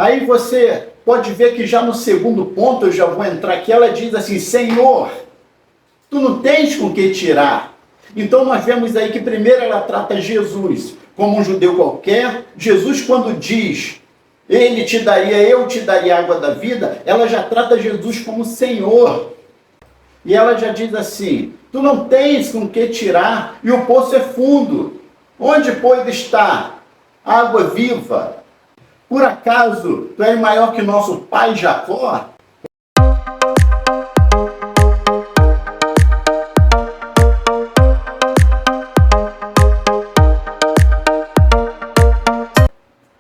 Aí você pode ver que já no segundo ponto, eu já vou entrar aqui, ela diz assim: Senhor, tu não tens com que tirar. Então nós vemos aí que primeiro ela trata Jesus como um judeu qualquer. Jesus, quando diz, ele te daria, eu te daria a água da vida, ela já trata Jesus como Senhor. E ela já diz assim: tu não tens com que tirar, e o poço é fundo. Onde, pois, está a água viva? Por acaso tu és maior que nosso pai Jacó?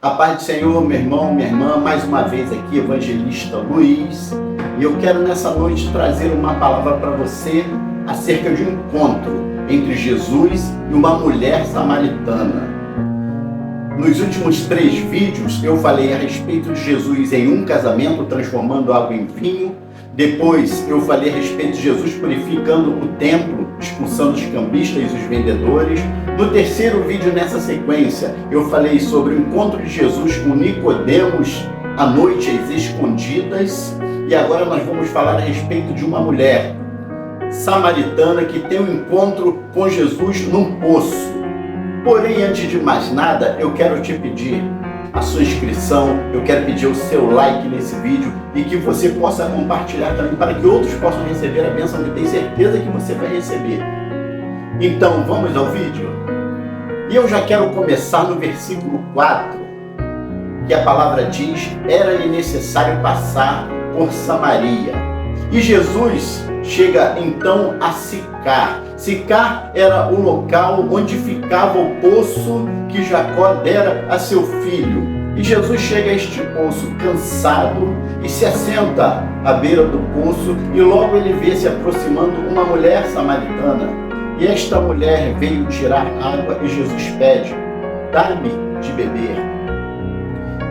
A paz do Senhor, meu irmão, minha irmã, mais uma vez aqui, evangelista Luiz, e eu quero nessa noite trazer uma palavra para você acerca de um encontro entre Jesus e uma mulher samaritana. Nos últimos 3 vídeos eu falei a respeito de Jesus em um casamento, transformando água em vinho. Depois eu falei a respeito de Jesus purificando o templo, expulsando os cambistas e os vendedores. No terceiro vídeo nessa sequência, eu falei sobre o encontro de Jesus com Nicodemos à noite, às escondidas. E agora nós vamos falar a respeito de uma mulher samaritana que tem um encontro com Jesus num poço. Porém, antes de mais nada, eu quero te pedir a sua inscrição, eu quero pedir o seu like nesse vídeo e que você possa compartilhar também para que outros possam receber a bênção que eu tenho certeza que você vai receber. Então, vamos ao vídeo? E eu já quero começar no versículo 4, que a palavra diz: era-lhe necessário passar por Samaria. E Jesus chega então a Sicar. Sicar era o local onde ficava o poço que Jacó dera a seu filho. E Jesus chega a este poço cansado e se assenta à beira do poço, e logo ele vê se aproximando uma mulher samaritana. E esta mulher veio tirar água e Jesus pede: dá-me de beber.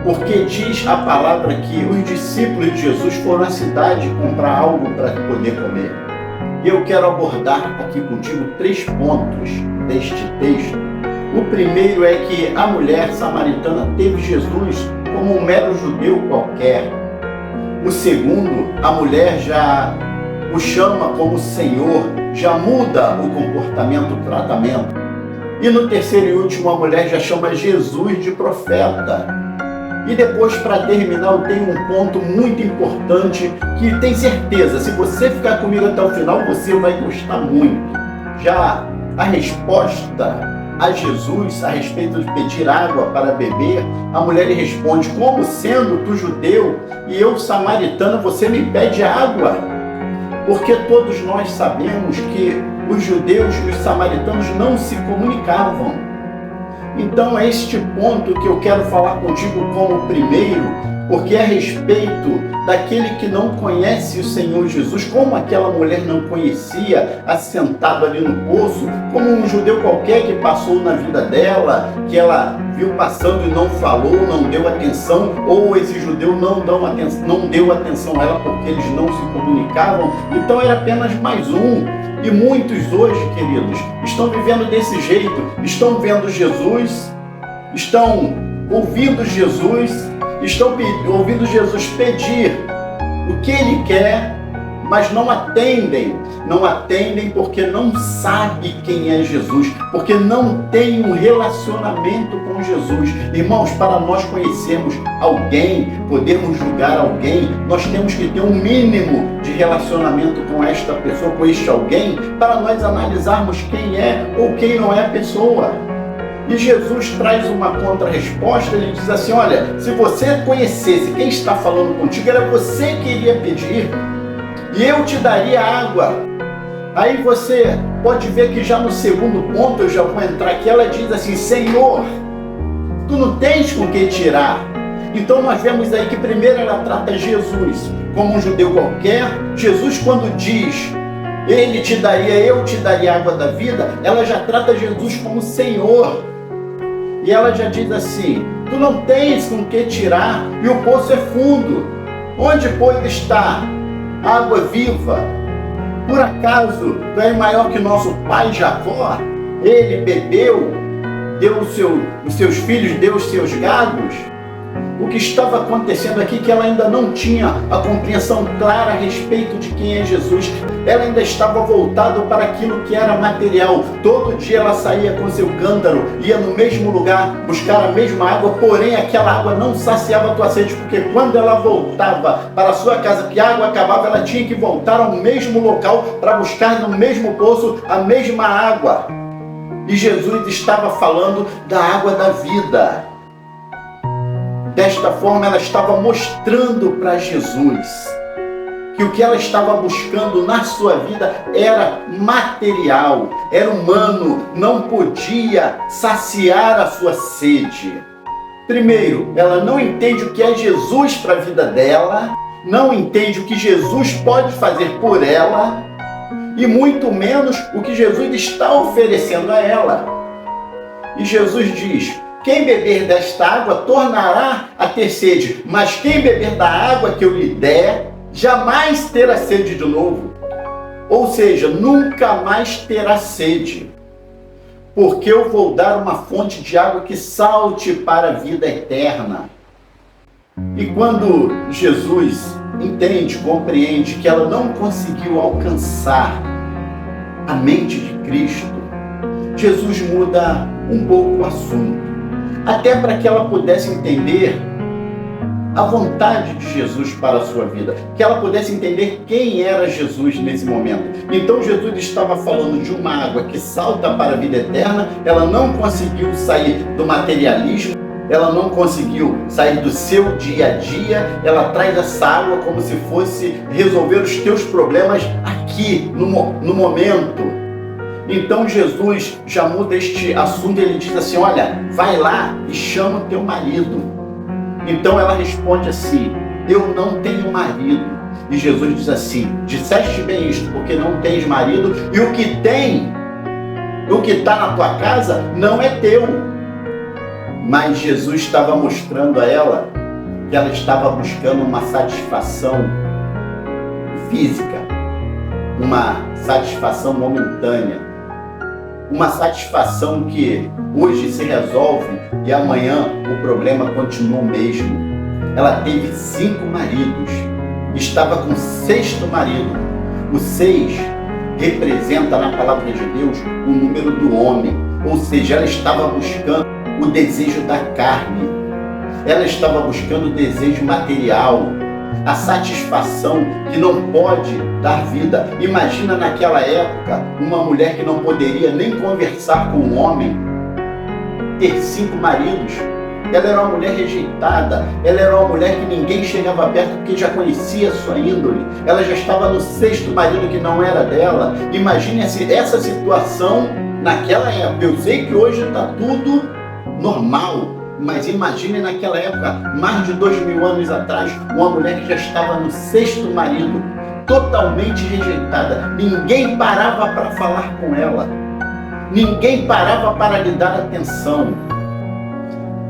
Porque diz a palavra que os discípulos de Jesus foram à cidade comprar algo para poder comer. E eu quero abordar aqui contigo 3 pontos deste texto. O primeiro é que a mulher samaritana teve Jesus como um mero judeu qualquer. O segundo, a mulher já o chama como Senhor, já muda o comportamento, o tratamento. E no terceiro e último, a mulher já chama Jesus de profeta. E depois, para terminar, eu tenho um ponto muito importante que tenho certeza, se você ficar comigo até o final, você vai gostar muito. Já a resposta a Jesus a respeito de pedir água para beber, a mulher lhe responde: como sendo tu judeu e eu samaritana, você me pede água? Porque todos nós sabemos que os judeus e os samaritanos não se comunicavam. Então é este ponto que eu quero falar contigo como primeiro, porque é a respeito daquele que não conhece o Senhor Jesus, como aquela mulher não conhecia, assentado ali no poço, como um judeu qualquer que passou na vida dela, que ela viu passando e não falou, não deu atenção, ou esse judeu não deu atenção a ela porque eles não se comunicavam. Então era apenas mais um. E muitos hoje, queridos, estão vivendo desse jeito, estão vendo Jesus, estão ouvindo Jesus, estão ouvindo Jesus pedir o que Ele quer, mas não atendem porque não sabe quem é Jesus, porque não tem um relacionamento com Jesus. Irmãos, para nós conhecermos alguém, podermos julgar alguém, nós temos que ter um mínimo de relacionamento com esta pessoa, com este alguém, para nós analisarmos quem é ou quem não é a pessoa. E Jesus traz uma contra-resposta, ele diz assim: olha, se você conhecesse quem está falando contigo, era você que iria pedir, e eu te daria água. Aí você pode ver que já no segundo ponto, eu já vou entrar aqui, ela diz assim: Senhor, tu não tens com que tirar. Então nós vemos aí que primeiro ela trata Jesus como um judeu qualquer. Jesus, quando diz ele te daria, eu te daria a água da vida, ela já trata Jesus como Senhor. E ela já diz assim: tu não tens com que tirar, e o poço é fundo. Onde, pois, está a água viva? Por acaso tu és maior que nosso pai Jacó? Ele bebeu, deu os seus filhos, deu os seus gados. O que estava acontecendo aqui é que ela ainda não tinha a compreensão clara a respeito de quem é Jesus. Ela ainda estava voltada para aquilo que era material. Todo dia ela saía com seu cântaro, ia no mesmo lugar buscar a mesma água, porém aquela água não saciava a tua sede, porque quando ela voltava para a sua casa, que a água acabava, ela tinha que voltar ao mesmo local para buscar no mesmo poço a mesma água. E Jesus estava falando da água da vida. Desta forma, ela estava mostrando para Jesus que o que ela estava buscando na sua vida era material, era humano, não podia saciar a sua sede. Primeiro, ela não entende o que é Jesus para a vida dela, não entende o que Jesus pode fazer por ela, e muito menos o que Jesus está oferecendo a ela. E Jesus diz: quem beber desta água tornará a ter sede, mas quem beber da água que eu lhe der, jamais terá sede de novo. Ou seja, nunca mais terá sede, porque eu vou dar uma fonte de água que salte para a vida eterna. E quando Jesus entende, compreende que ela não conseguiu alcançar a mente de Cristo, Jesus muda um pouco o assunto, até para que ela pudesse entender a vontade de Jesus para a sua vida, que ela pudesse entender quem era Jesus nesse momento. Então Jesus estava falando de uma água que salta para a vida eterna. Ela não conseguiu sair do materialismo, ela não conseguiu sair do seu dia a dia, ela traz essa água como se fosse resolver os teus problemas aqui, no momento. Então Jesus já muda este assunto, ele diz assim: olha, vai lá e chama o teu marido. Então ela responde assim: eu não tenho marido. E Jesus diz assim: disseste bem isto, porque não tens marido, e o que tem, o que está na tua casa, não é teu. Mas Jesus estava mostrando a ela que ela estava buscando uma satisfação física, uma satisfação momentânea, uma satisfação que hoje se resolve e amanhã o problema continua o mesmo. Ela teve 5 maridos, estava com o 6º marido. O 6 representa na palavra de Deus o número do homem, ou seja, ela estava buscando o desejo da carne, ela estava buscando o desejo material, a satisfação que não pode dar vida. Imagina naquela época uma mulher que não poderia nem conversar com um homem, ter 5 maridos. Ela era uma mulher rejeitada, ela era uma mulher que ninguém chegava perto porque já conhecia a sua índole. Ela já estava no 6º marido que não era dela. Imagine essa situação naquela época. Eu sei que hoje está tudo normal, mas imagine naquela época, mais de 2000 anos atrás, uma mulher que já estava no 6º marido, totalmente rejeitada. Ninguém parava para falar com ela, ninguém parava para lhe dar atenção.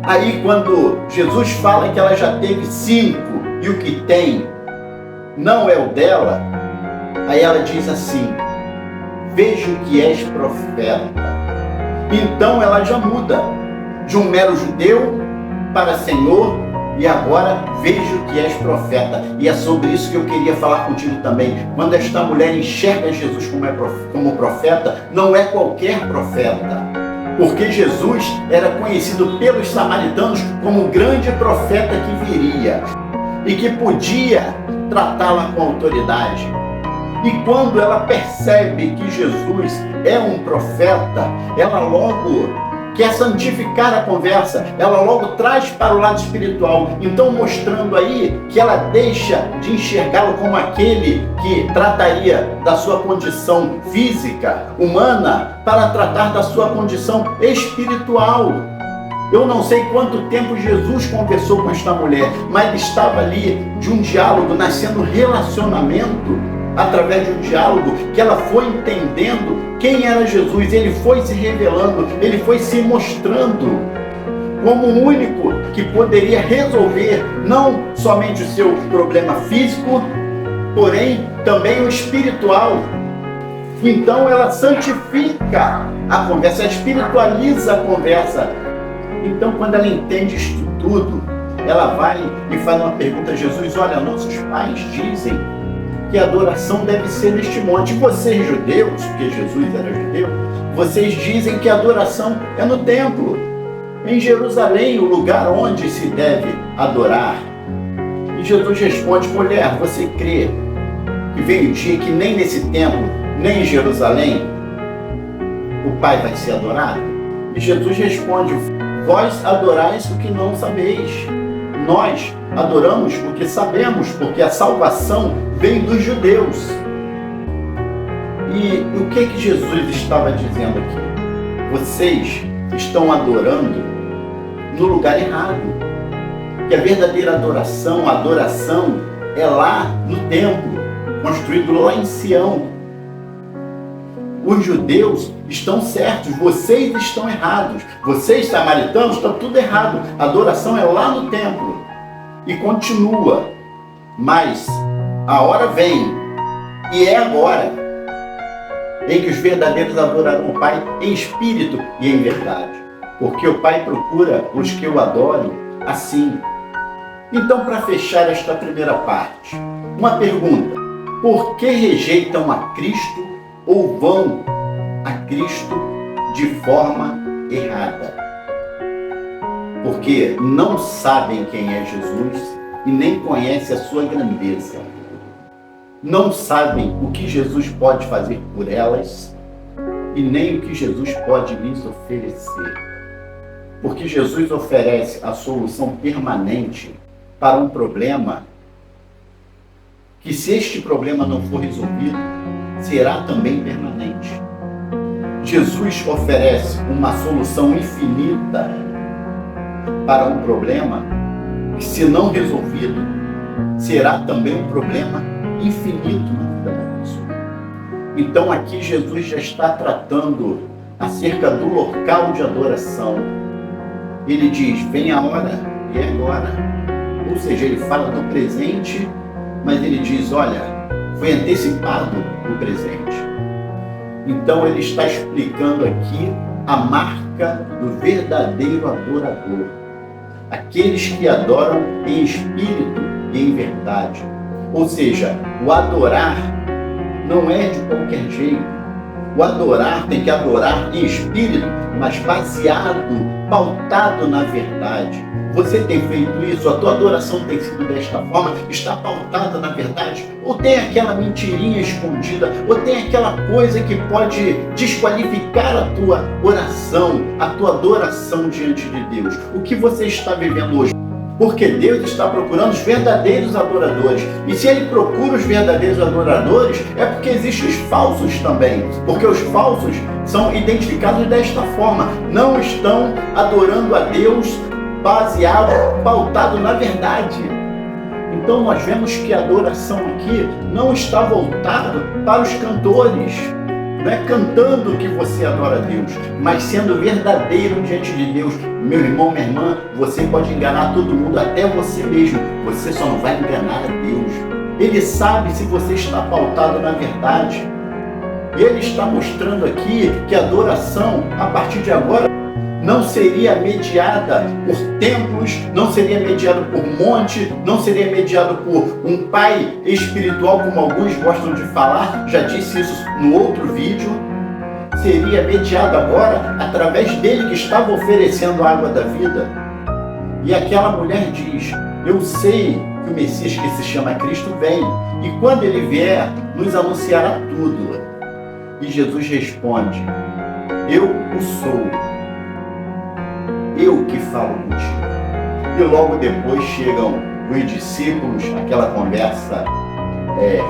Aí quando Jesus fala que ela já teve 5 e o que tem não é o dela, aí ela diz assim: vejo que és profeta. Então ela já muda de um mero judeu para Senhor, e agora vejo que és profeta. E é sobre isso que eu queria falar contigo também. Quando esta mulher enxerga Jesus como profeta, não é qualquer profeta, porque Jesus era conhecido pelos samaritanos como o grande profeta que viria e que podia tratá-la com autoridade. E quando ela percebe que Jesus é um profeta, ela logo quer santificar a conversa, ela logo traz para o lado espiritual, então mostrando aí que ela deixa de enxergá-lo como aquele que trataria da sua condição física, humana, para tratar da sua condição espiritual. Eu não sei quanto tempo Jesus conversou com esta mulher, mas estava ali de um diálogo, nascendo relacionamento, através de um diálogo que ela foi entendendo quem era Jesus. Ele foi se revelando, ele foi se mostrando como o único que poderia resolver não somente o seu problema físico, porém também o espiritual. Então ela santifica a conversa, espiritualiza a conversa. Então quando ela entende isto tudo, ela vai e faz uma pergunta a Jesus: olha, nossos pais dizem que a adoração deve ser neste monte. Vocês judeus, porque Jesus era judeu, vocês dizem que a adoração é no templo, em Jerusalém, o lugar onde se deve adorar. E Jesus responde: mulher, você crê que vem o dia que nem nesse templo, nem em Jerusalém, o Pai vai ser adorado? E Jesus responde: vós adorais o que não sabeis. Nós adoramos o que sabemos, porque a salvação vem dos judeus. E o que Jesus estava dizendo aqui? Vocês estão adorando no lugar errado. Que a verdadeira adoração, a adoração é lá no templo, construído lá em Sião. Os judeus estão certos, vocês estão errados. Vocês, samaritanos, estão tudo errado. A adoração é lá no templo. E continua. Mas a hora vem, e é agora, em que os verdadeiros adorarão o Pai em espírito e em verdade. Porque o Pai procura os que o adorem assim. Então, para fechar esta primeira parte, uma pergunta: por que rejeitam a Cristo ou vão a Cristo de forma errada? Porque não sabem quem é Jesus e nem conhecem a sua grandeza. Não sabem o que Jesus pode fazer por elas e nem o que Jesus pode lhes oferecer. Porque Jesus oferece a solução permanente para um problema que, se este problema não for resolvido, será também permanente. Jesus oferece uma solução infinita para um problema que, se não resolvido, será também um problema infinito na vida da pessoa. Então aqui Jesus já está tratando acerca do local de adoração. Ele diz: vem a hora e é agora. Ou seja, ele fala do presente, mas ele diz: olha, foi antecipado o presente. Então ele está explicando aqui a marca do verdadeiro adorador. Aqueles que adoram em espírito e em verdade. Ou seja, o adorar não é de qualquer jeito. O adorar tem que adorar em espírito, mas baseado, pautado na verdade. Você tem feito isso? A tua adoração tem sido desta forma? Está pautada na verdade? Ou tem aquela mentirinha escondida? Ou tem aquela coisa que pode desqualificar a tua oração, a tua adoração diante de Deus? O que você está vivendo hoje? Porque Deus está procurando os verdadeiros adoradores. E se Ele procura os verdadeiros adoradores, é porque existem os falsos também. Porque os falsos são identificados desta forma. Não estão adorando a Deus baseado, pautado na verdade. Então nós vemos que a adoração aqui não está voltada para os cantores. Não é cantando que você adora a Deus, mas sendo verdadeiro diante de Deus. Meu irmão, minha irmã, você pode enganar todo mundo, até você mesmo. Você só não vai enganar a Deus. Ele sabe se você está pautado na verdade. E Ele está mostrando aqui que a adoração, a partir de agora, não seria mediada por templos, não seria mediada por monte, não seria mediada por um pai espiritual, como alguns gostam de falar. Já disse isso no outro vídeo. Seria mediada agora através dele, que estava oferecendo a água da vida. E aquela mulher diz: eu sei que o Messias, que se chama Cristo, vem, e quando ele vier, nos anunciará tudo. E Jesus responde: eu o sou, eu que falo contigo. E logo depois chegam os discípulos, aquela conversa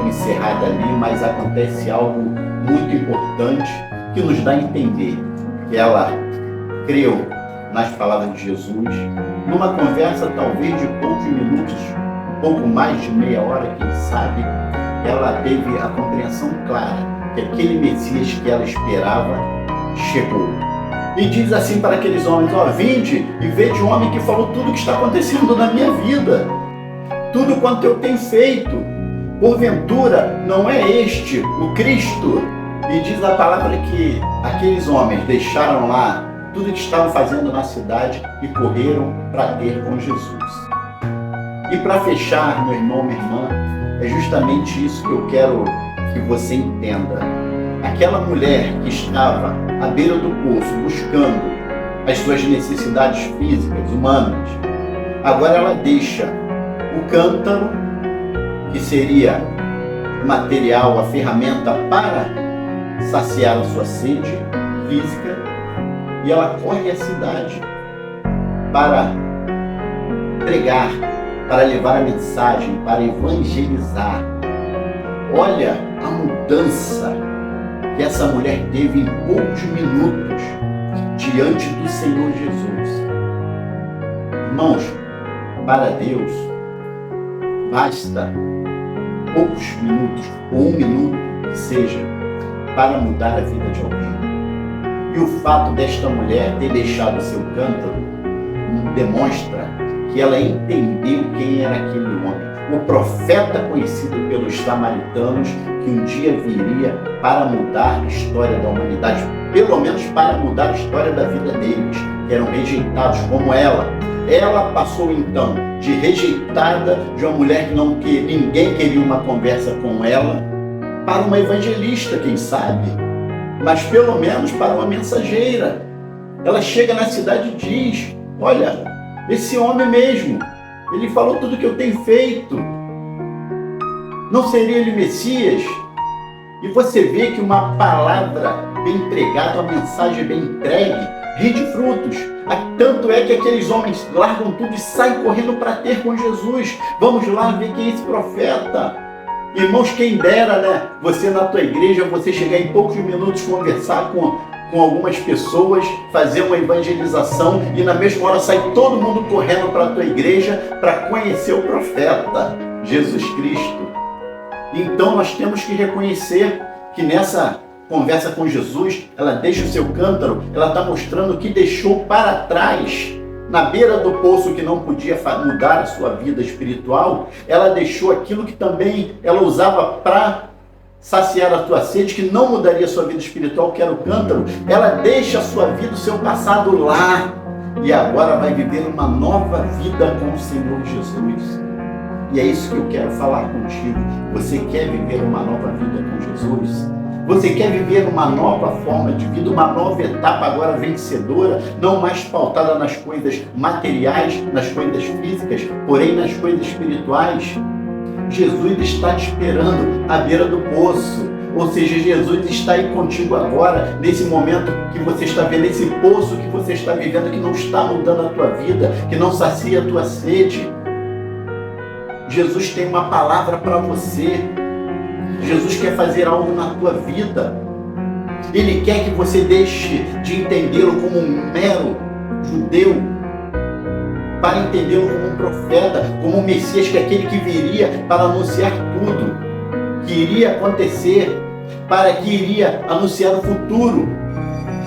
encerrada ali, mas acontece algo muito importante que nos dá a entender que ela creu nas palavras de Jesus. Numa conversa talvez de poucos minutos, pouco mais de meia hora, quem sabe, ela teve a compreensão clara que aquele Messias que ela esperava chegou. E diz assim para aqueles homens: ó, vinde e vede um homem que falou tudo o que está acontecendo na minha vida, tudo quanto eu tenho feito. Porventura não é este o Cristo? E diz a palavra que aqueles homens deixaram lá tudo o que estavam fazendo na cidade e correram para ter com Jesus. E para fechar, meu irmão, minha irmã, é justamente isso que eu quero que você entenda. Aquela mulher que estava à beira do poço buscando as suas necessidades físicas, humanas, agora ela deixa o cântaro, que seria o material, a ferramenta para saciar a sua sede física, e ela corre à cidade para pregar, para levar a mensagem, para evangelizar. Olha a mudança que essa mulher teve em poucos minutos diante do Senhor Jesus. Irmãos, para Deus basta poucos minutos, ou 1 minuto que seja, para mudar a vida de alguém. E o fato desta mulher ter deixado seu cântaro demonstra que ela entendeu quem era aquele homem, o profeta conhecido pelos samaritanos, que um dia viria para mudar a história da humanidade, pelo menos para mudar a história da vida deles, que eram rejeitados como ela. Ela passou então de rejeitada, de uma mulher que ninguém queria uma conversa com ela, para uma evangelista, quem sabe, mas pelo menos para uma mensageira. Ela chega na cidade e diz: olha, esse homem mesmo, ele falou tudo que eu tenho feito. Não seria ele Messias? E você vê que uma palavra bem pregada, uma mensagem bem entregue, rende frutos. Tanto é que aqueles homens largam tudo e saem correndo para ter com Jesus. Vamos lá ver quem é esse profeta. Irmãos, quem dera, né? Você na tua igreja, você chegar em poucos minutos, conversar com algumas pessoas, fazer uma evangelização e na mesma hora sair todo mundo correndo para a tua igreja para conhecer o profeta, Jesus Cristo. Então nós temos que reconhecer que nessa conversa com Jesus, ela deixa o seu cântaro, ela está mostrando que deixou para trás, na beira do poço que não podia mudar a sua vida espiritual, ela deixou aquilo que também ela usava para saciar a tua sede, que não mudaria a sua vida espiritual, que era o cântaro. Ela deixa a sua vida, o seu passado lá, e agora vai viver uma nova vida com o Senhor Jesus. E é isso que eu quero falar contigo. Você quer viver uma nova vida com Jesus? Você quer viver uma nova forma de vida, uma nova etapa agora vencedora, não mais pautada nas coisas materiais, nas coisas físicas, porém nas coisas espirituais? Jesus está te esperando à beira do poço. Ou seja, Jesus está aí contigo agora, nesse momento que você está vendo, esse poço que você está vivendo, que não está mudando a tua vida, que não sacia a tua sede. Jesus tem uma palavra para você. Jesus quer fazer algo na tua vida. Ele quer que você deixe de entendê-lo como um mero judeu, para entendê-lo como um profeta, como um Messias, que é aquele que viria para anunciar tudo que iria acontecer, para que iria anunciar o futuro.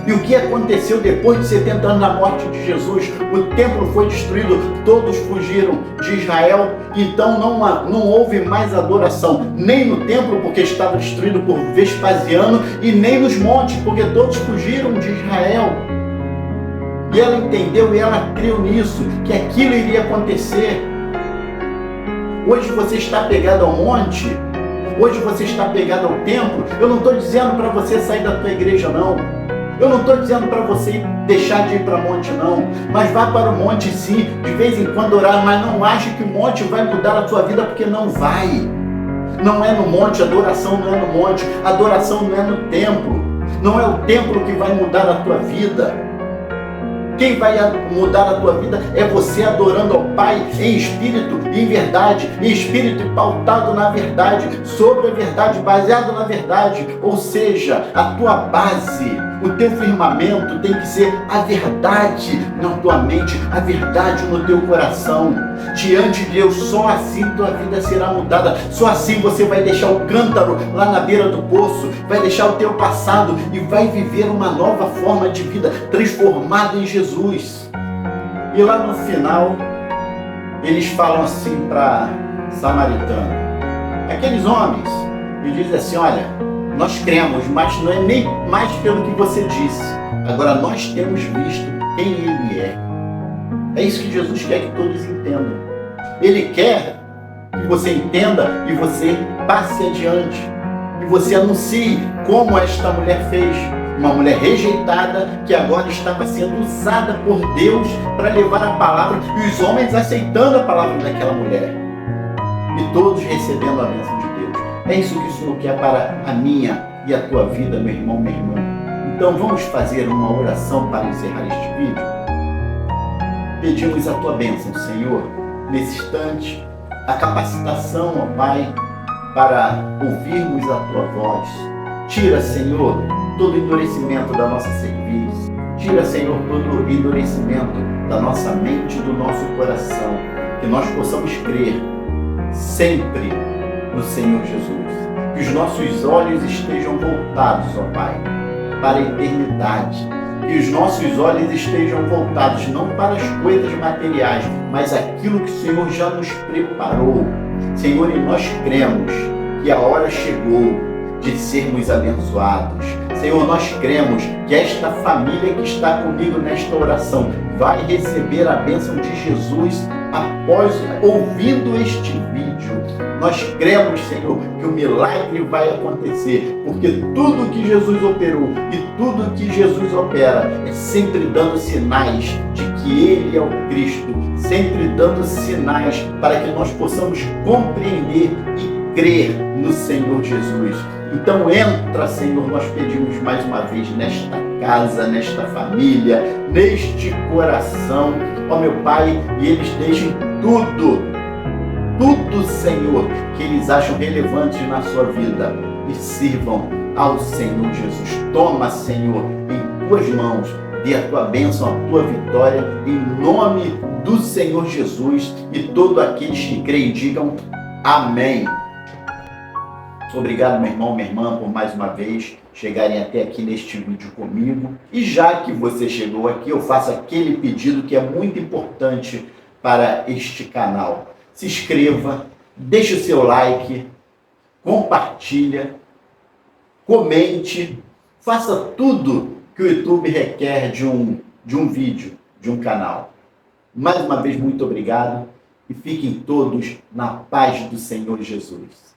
E o que aconteceu depois de 70 anos da morte de Jesus? O templo foi destruído, todos fugiram de Israel, então não houve mais adoração, nem no templo, porque estava destruído por Vespasiano, e nem nos montes, porque todos fugiram de Israel. E ela entendeu e ela creu nisso, que aquilo iria acontecer. Hoje você está pegado ao monte, hoje você está pegado ao templo. Eu não estou dizendo para você sair da tua igreja, não. Eu não estou dizendo para você deixar de ir para o monte, não. Mas vá para o monte sim, de vez em quando orar, mas não ache que o monte vai mudar a tua vida, porque não vai. Não é no monte, a adoração não é no monte, a adoração não é no templo. Não é o templo que vai mudar a tua vida. Quem vai mudar a tua vida é você adorando ao Pai em espírito e em verdade, em espírito e pautado na verdade, sobre a verdade, baseado na verdade. Ou seja, a tua base, o teu firmamento tem que ser a verdade na tua mente, a verdade no teu coração. Diante de Deus, só assim tua vida será mudada. Só assim você vai deixar o cântaro lá na beira do poço, vai deixar o teu passado e vai viver uma nova forma de vida, transformada em Jesus. E lá no final, eles falam assim para Samaritano, aqueles homens, e dizem assim: olha, nós cremos, mas não é nem mais pelo que você disse. Agora nós temos visto quem Ele é. É isso que Jesus quer que todos entendam. Ele quer que você entenda e você passe adiante. E você anuncie como esta mulher fez. Uma mulher rejeitada que agora estava sendo usada por Deus para levar a palavra. E os homens aceitando a palavra daquela mulher. E todos recebendo a bênção de Deus. É isso que o Senhor quer para a minha e a tua vida, meu irmão, minha irmã. Então vamos fazer uma oração para encerrar este vídeo. Pedimos a tua bênção, Senhor, nesse instante, a capacitação, ó Pai, para ouvirmos a tua voz. Tira, Senhor, todo endurecimento da nossa cerviz. Tira, Senhor, todo endurecimento da nossa mente e do nosso coração. Que nós possamos crer sempre no Senhor Jesus. Que os nossos olhos estejam voltados, ó Pai, para a eternidade. Que os nossos olhos estejam voltados não para as coisas materiais, mas aquilo que o Senhor já nos preparou. Senhor, e nós cremos que a hora chegou de sermos abençoados. Senhor, nós cremos que esta família que está comigo nesta oração vai receber a bênção de Jesus após ouvindo este vídeo. Nós cremos, Senhor, que o milagre vai acontecer, porque tudo que Jesus operou e tudo que Jesus opera é sempre dando sinais de que Ele é o Cristo, sempre dando sinais para que nós possamos compreender e crer no Senhor Jesus. Então entra, Senhor, nós pedimos mais uma vez nesta casa, nesta família, neste coração, ó meu Pai, e eles deixem tudo, Senhor, que eles acham relevante na sua vida e sirvam ao Senhor Jesus. Toma, Senhor, em tuas mãos, dê a tua bênção, a tua vitória, em nome do Senhor Jesus, e todos aqueles que creem digam amém. Obrigado, meu irmão, minha irmã, por mais uma vez chegarem até aqui neste vídeo comigo. E já que você chegou aqui, eu faço aquele pedido que é muito importante para este canal. Se inscreva, deixe o seu like, compartilha, comente, faça tudo que o YouTube requer de um vídeo, de um canal. Mais uma vez, muito obrigado e fiquem todos na paz do Senhor Jesus.